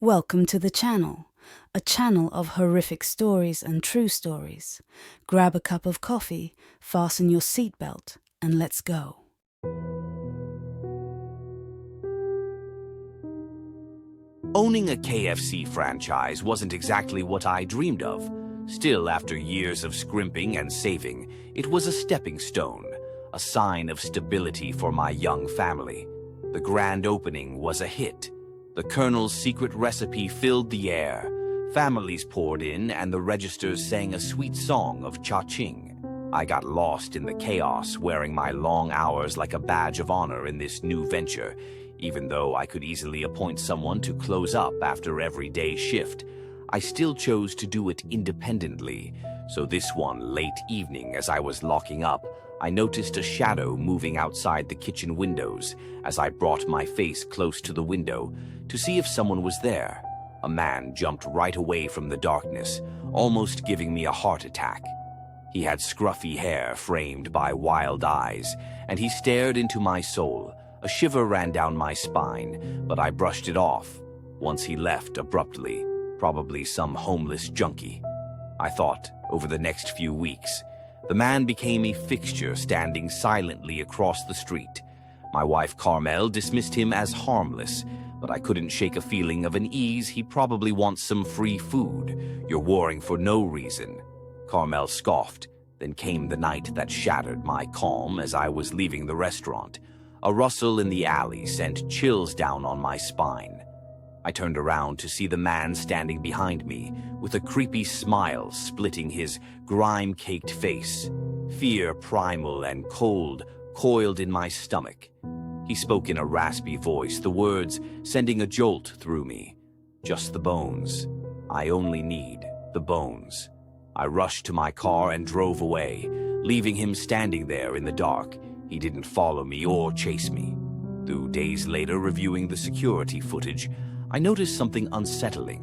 Welcome to the channel, a channel of horrific stories and true stories. Grab a cup of coffee, fasten your seatbelt, and let's go. Owning a KFC franchise wasn't exactly what I dreamed of. Still, after years of scrimping and saving, it was a stepping stone, a sign of stability for my young family. The grand opening was a hit. The Colonel's secret recipe filled the air. Families poured in, and the registers sang a sweet song of cha-ching. I got lost in the chaos, wearing my long hours like a badge of honor in this new venture, even though I could easily appoint someone to close up after every day's shift. I still chose to do it independently, so this one late evening as I was locking up, I noticed a shadow moving outside the kitchen windows as I brought my face close to the window to see if someone was there. A man jumped right away from the darkness, almost giving me a heart attack. He had scruffy hair framed by wild eyes, and he stared into my soul. A shiver ran down my spine, but I brushed it off. Once he left abruptly, probably some homeless junkie. I thought, over the next few weeks, the man became a fixture standing silently across the street. My wife Carmel dismissed him as harmless, but I couldn't shake a feeling of unease. He probably wants some free food. You're worrying for no reason. Carmel scoffed. Then came the night that shattered my calm as I was leaving the restaurant. A rustle in the alley sent chills down on my spine. I turned around to see the man standing behind me, with a creepy smile splitting his grime-caked face. Fear, primal and cold, coiled in my stomach. He spoke in a raspy voice, the words sending a jolt through me. Just the bones. I only need the bones. I rushed to my car and drove away, leaving him standing there in the dark. He didn't follow me or chase me. 2 days later, reviewing the security footage, I noticed something unsettling.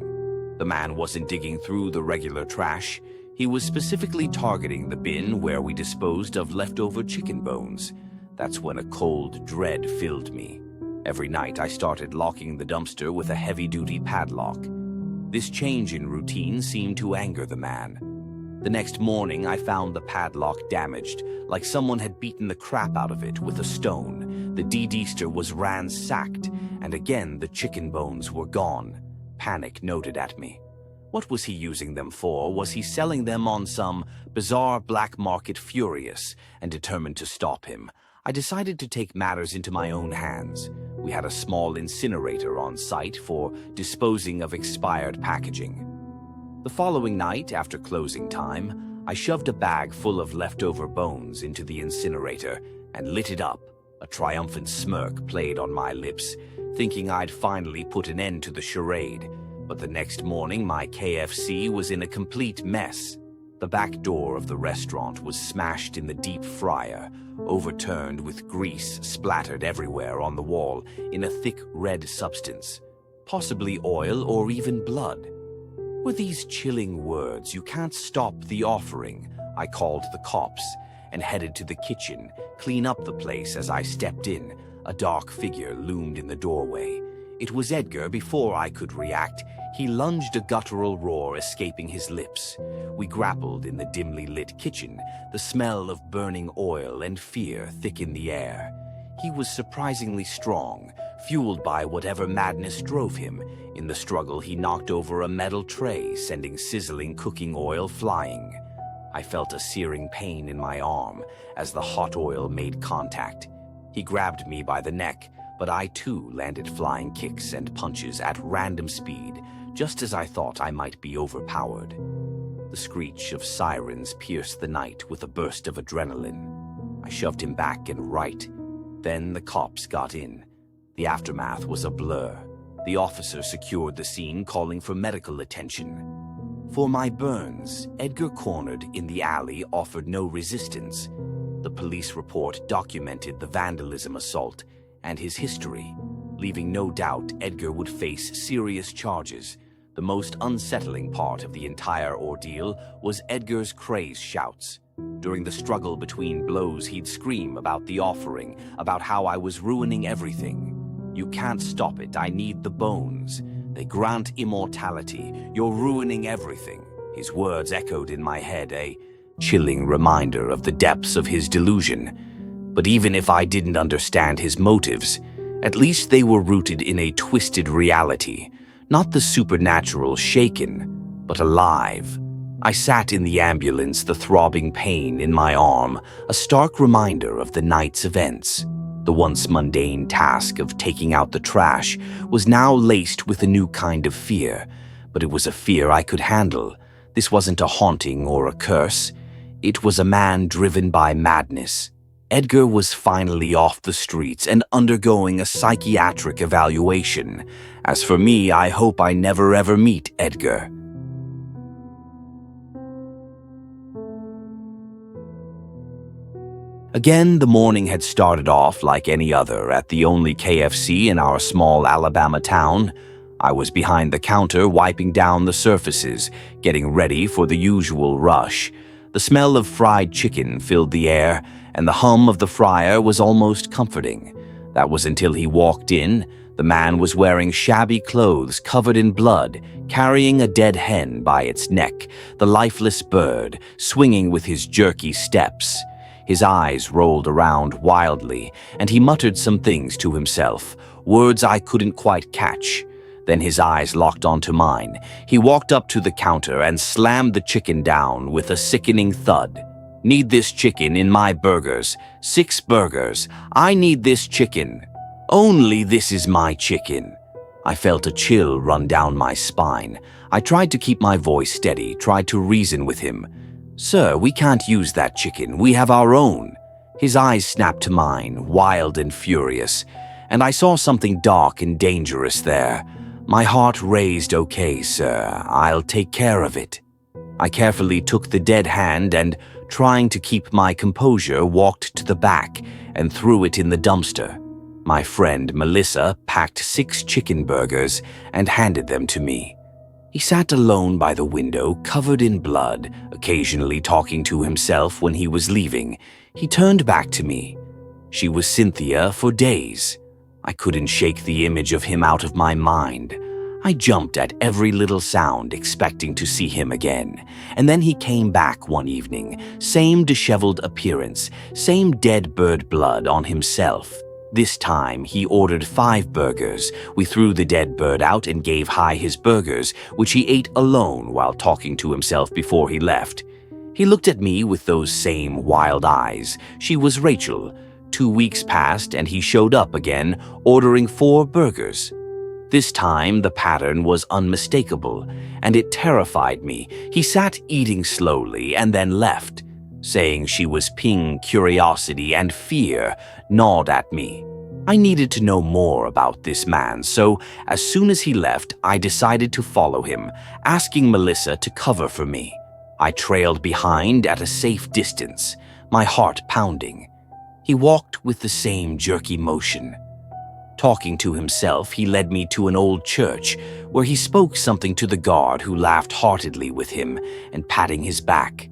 The man wasn't digging through the regular trash. He was specifically targeting the bin where we disposed of leftover chicken bones. That's when a cold dread filled me. Every night I started locking the dumpster with a heavy-duty padlock. This change in routine seemed to anger the man. The next morning I found the padlock damaged, like someone had beaten the crap out of it with a stone. The de-deester was ransacked, and again the chicken bones were gone. Panic noted at me. What was he using them for? Was he selling them on some bizarre black market? Furious and determined to stop him, I decided to take matters into my own hands. We had a small incinerator on site for disposing of expired packaging. The following night, after closing time, I shoved a bag full of leftover bones into the incinerator and lit it up. A triumphant smirk played on my lips, thinking I'd finally put an end to the charade. But the next morning, my KFC was in a complete mess. The back door of the restaurant was smashed in the deep fryer, overturned with grease splattered everywhere on the wall in a thick red substance, possibly oil or even blood. With these chilling words, "You can't stop the offering," I called the cops and headed to the kitchen, clean up the place. As I stepped in, a dark figure loomed in the doorway. It was Edgar. Before I could react, he lunged, a guttural roar escaping his lips. We grappled in the dimly lit kitchen, the smell of burning oil and fear thick in the air. He was surprisingly strong, fueled by whatever madness drove him. In the struggle, he knocked over a metal tray, sending sizzling cooking oil flying. I felt a searing pain in my arm as the hot oil made contact. He grabbed me by the neck, but I too landed flying kicks and punches at random speed, just as I thought I might be overpowered. The screech of sirens pierced the night with a burst of adrenaline. I shoved him back and right. Then the cops got in. The aftermath was a blur. The officer secured the scene, calling for medical attention. For my burns, Edgar, cornered in the alley, offered no resistance. The police report documented the vandalism assault and his history, leaving no doubt Edgar would face serious charges. The most unsettling part of the entire ordeal was Edgar's crazed shouts. During the struggle between blows, he'd scream about the offering, about how I was ruining everything. "You can't stop it. I need the bones." They grant immortality. You're ruining everything. His words echoed in my head, a chilling reminder of the depths of his delusion. But even if I didn't understand his motives, at least they were rooted in a twisted reality, not the supernatural shaken, but alive. I sat in the ambulance, the throbbing pain in my arm, a stark reminder of the night's events. The once mundane task of taking out the trash was now laced with a new kind of fear, but it was a fear I could handle. This wasn't a haunting or a curse. It was a man driven by madness. Edgar was finally off the streets and undergoing a psychiatric evaluation. As for me, I hope I never ever meet Edgar. Again, the morning had started off like any other at the only KFC in our small Alabama town. I was behind the counter wiping down the surfaces, getting ready for the usual rush. The smell of fried chicken filled the air, and the hum of the fryer was almost comforting. That was until he walked in. The man was wearing shabby clothes covered in blood, carrying a dead hen by its neck, the lifeless bird, swinging with his jerky steps. His eyes rolled around wildly, and he muttered some things to himself, words I couldn't quite catch. Then his eyes locked onto mine. He walked up to the counter and slammed the chicken down with a sickening thud. "Need this chicken in my burgers. 6 burgers. I need this chicken. Only this is my chicken." I felt a chill run down my spine. I tried to keep my voice steady, tried to reason with him. "Sir, we can't use that chicken. We have our own." His eyes snapped to mine, wild and furious, and I saw something dark and dangerous there. My heart raised. "Okay, sir, I'll take care of it." I carefully took the dead hand and, trying to keep my composure, walked to the back and threw it in the dumpster. My friend Melissa packed 6 chicken burgers and handed them to me. He sat alone by the window, covered in blood, occasionally talking to himself when he was leaving. He turned back to me. She was Cynthia for days. I couldn't shake the image of him out of my mind. I jumped at every little sound, expecting to see him again. And then he came back one evening, same disheveled appearance, same dead bird blood on himself. This time, he ordered 5 burgers. We threw the dead bird out and gave Hai his burgers, which he ate alone while talking to himself before he left. He looked at me with those same wild eyes. She was Rachel. 2 weeks passed and he showed up again, ordering 4 burgers. This time, the pattern was unmistakable, and it terrified me. He sat eating slowly and then left, saying she was ping curiosity and fear gnawed at me. I needed to know more about this man, so as soon as he left, I decided to follow him, asking Melissa to cover for me. I trailed behind at a safe distance, my heart pounding. He walked with the same jerky motion. Talking to himself, he led me to an old church where he spoke something to the guard who laughed heartedly with him and patting his back.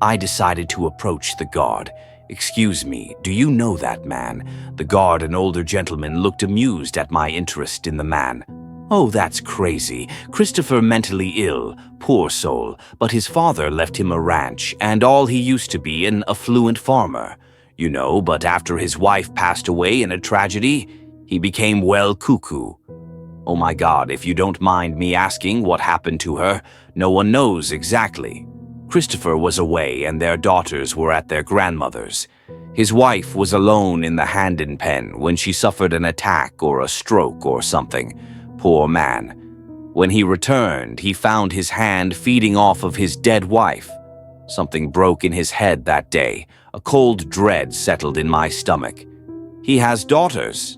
I decided to approach the guard. "Excuse me, do you know that man?" The guard, an older gentleman, looked amused at my interest in the man. "Oh, that's crazy. Christopher mentally ill, poor soul, but his father left him a ranch and all he used to be an affluent farmer. You know, but after his wife passed away in a tragedy, he became well cuckoo. Oh my God, if you don't mind me asking what happened to her, no one knows exactly. Christopher was away and their daughters were at their grandmother's. His wife was alone in the Handon pen when she suffered an attack or a stroke or something. Poor man. When he returned, he found his hand feeding off of his dead wife. Something broke in his head that day. A cold dread settled in my stomach. He has daughters.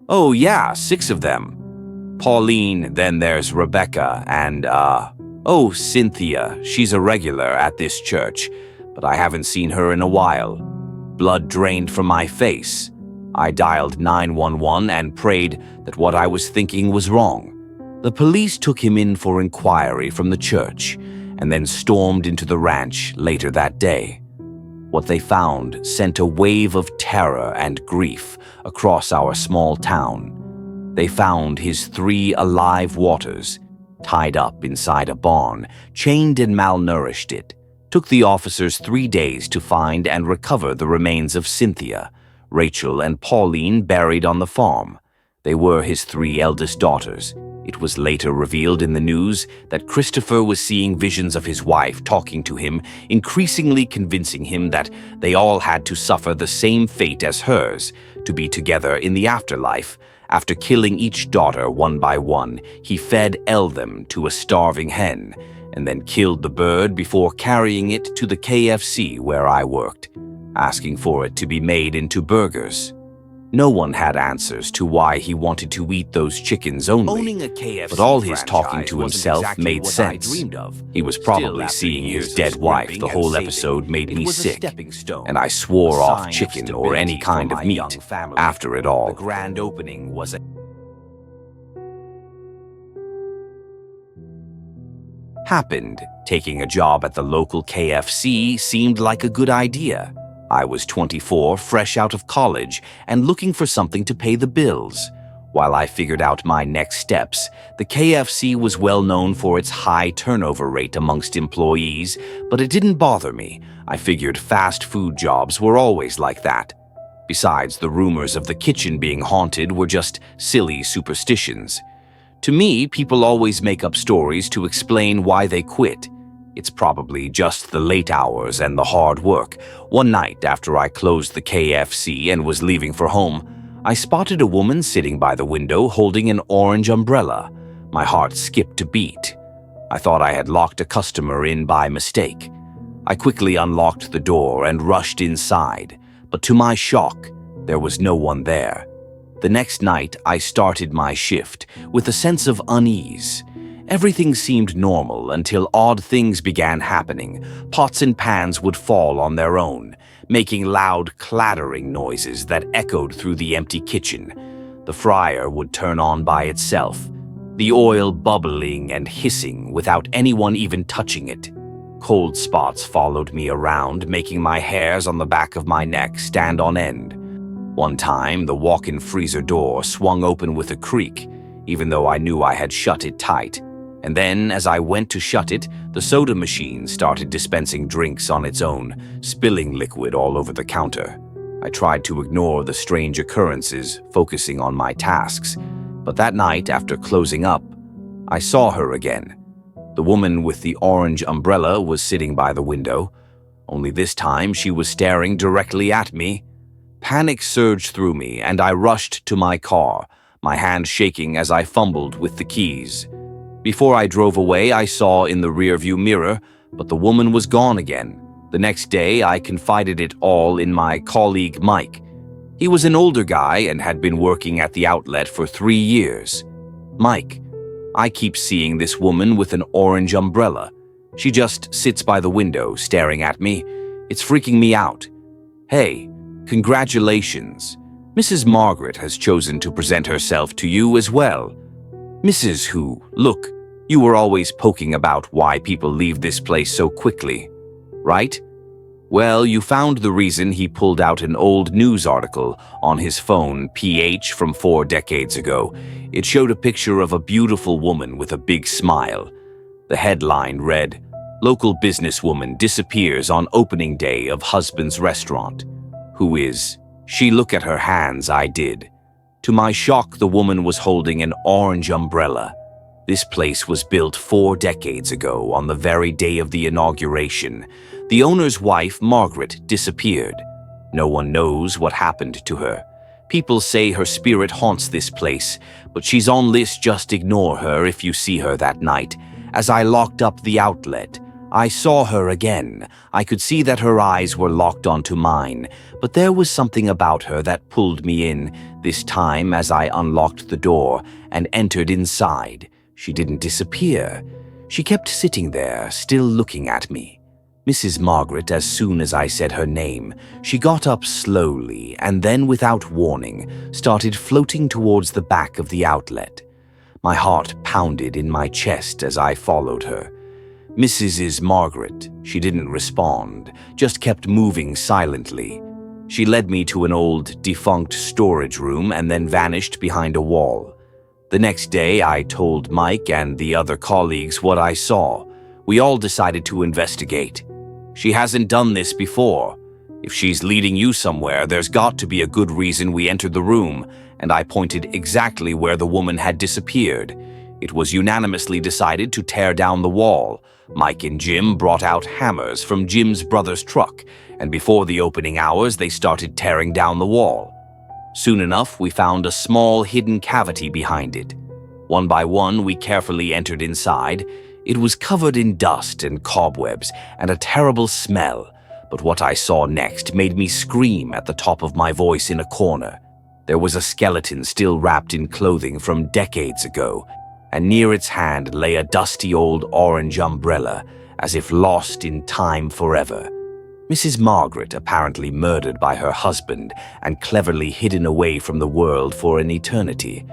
Oh yeah, 6 of them. Pauline, then there's Rebecca, and Cynthia. She's a regular at this church, but I haven't seen her in a while. Blood drained from my face. I dialed 911 and prayed that what I was thinking was wrong. The police took him in for inquiry from the church and then stormed into the ranch later that day. What they found sent a wave of terror and grief across our small town. They found his 3 alive waters, tied up inside a barn, chained and malnourished it. Took the officers 3 days to find and recover the remains of Cynthia, Rachel, and Pauline buried on the farm. They were his 3 eldest daughters. It was later revealed in the news that Christopher was seeing visions of his wife talking to him, increasingly convincing him that they all had to suffer the same fate as hers, to be together in the afterlife. After killing each daughter one by one, he fed them to a starving hen, and then killed the bird before carrying it to the KFC where I worked, asking for it to be made into burgers. No one had answers to why he wanted to eat those chickens only, Owning a KFC but all his talking franchise to wasn't himself exactly made what I sense. dreamed of. He was Still, probably after seeing years his of dead wife. scrimping The and whole saving, episode made it me was a sick, stepping stone, and I swore a off sign of chicken or any stability kind for of my meat young family. after it all. The grand opening was Happened. Taking a job at the local KFC seemed like a good idea. I was 24, fresh out of college, and looking for something to pay the bills. While I figured out my next steps, the KFC was well known for its high turnover rate amongst employees, but it didn't bother me. I figured fast food jobs were always like that. Besides, the rumors of the kitchen being haunted were just silly superstitions. To me, people always make up stories to explain why they quit. It's probably just the late hours and the hard work. One night after I closed the KFC and was leaving for home, I spotted a woman sitting by the window holding an orange umbrella. My heart skipped a beat. I thought I had locked a customer in by mistake. I quickly unlocked the door and rushed inside, but to my shock, there was no one there. The next night, I started my shift with a sense of unease. Everything seemed normal until odd things began happening. Pots and pans would fall on their own, making loud clattering noises that echoed through the empty kitchen. The fryer would turn on by itself, the oil bubbling and hissing without anyone even touching it. Cold spots followed me around, making my hairs on the back of my neck stand on end. One time, the walk-in freezer door swung open with a creak, even though I knew I had shut it tight. And then, as I went to shut it, the soda machine started dispensing drinks on its own, spilling liquid all over the counter. I tried to ignore the strange occurrences, focusing on my tasks. But that night, after closing up, I saw her again. The woman with the orange umbrella was sitting by the window. Only this time, she was staring directly at me. Panic surged through me, and I rushed to my car, my hand shaking as I fumbled with the keys. Before I drove away, I saw in the rearview mirror, but the woman was gone again. The next day, I confided it all in my colleague Mike. He was an older guy and had been working at the outlet for 3 years. Mike, I keep seeing this woman with an orange umbrella. She just sits by the window, staring at me. It's freaking me out. Hey, congratulations. Mrs. Margaret has chosen to present herself to you as well. Mrs. Who, look, you were always poking about why people leave this place so quickly, right? Well, you found the reason. He pulled out an old news article on his phone, PH, from 4 decades ago. It showed a picture of a beautiful woman with a big smile. The headline read, "Local businesswoman disappears on opening day of husband's restaurant. Who is she?" Look at her hands. I did. To my shock, the woman was holding an orange umbrella. This place was built 4 decades ago on the very day of the inauguration. The owner's wife, Margaret, disappeared. No one knows what happened to her. People say her spirit haunts this place, but she's on list. Just ignore her if you see her that night. As I locked up the outlet, I saw her again. I could see that her eyes were locked onto mine, but there was something about her that pulled me in. This time, as I unlocked the door and entered inside, she didn't disappear. She kept sitting there, still looking at me. Mrs. Margaret, as soon as I said her name, she got up slowly and then, without warning, started floating towards the back of the outlet. My heart pounded in my chest as I followed her. Mrs. Margaret, she didn't respond, just kept moving silently. She led me to an old, defunct storage room and then vanished behind a wall. The next day, I told Mike and the other colleagues what I saw. We all decided to investigate. She hasn't done this before. If she's leading you somewhere, there's got to be a good reason we entered the room, and I pointed exactly where the woman had disappeared. It was unanimously decided to tear down the wall. Mike and Jim brought out hammers from Jim's brother's truck, and before the opening hours, they started tearing down the wall. Soon enough, we found a small hidden cavity behind it. One by one, we carefully entered inside. It was covered in dust and cobwebs and a terrible smell, but what I saw next made me scream at the top of my voice in a corner. There was a skeleton still wrapped in clothing from decades ago, and near its hand lay a dusty old orange umbrella, as if lost in time forever. Mrs. Margaret, apparently murdered by her husband and cleverly hidden away from the world for an eternity.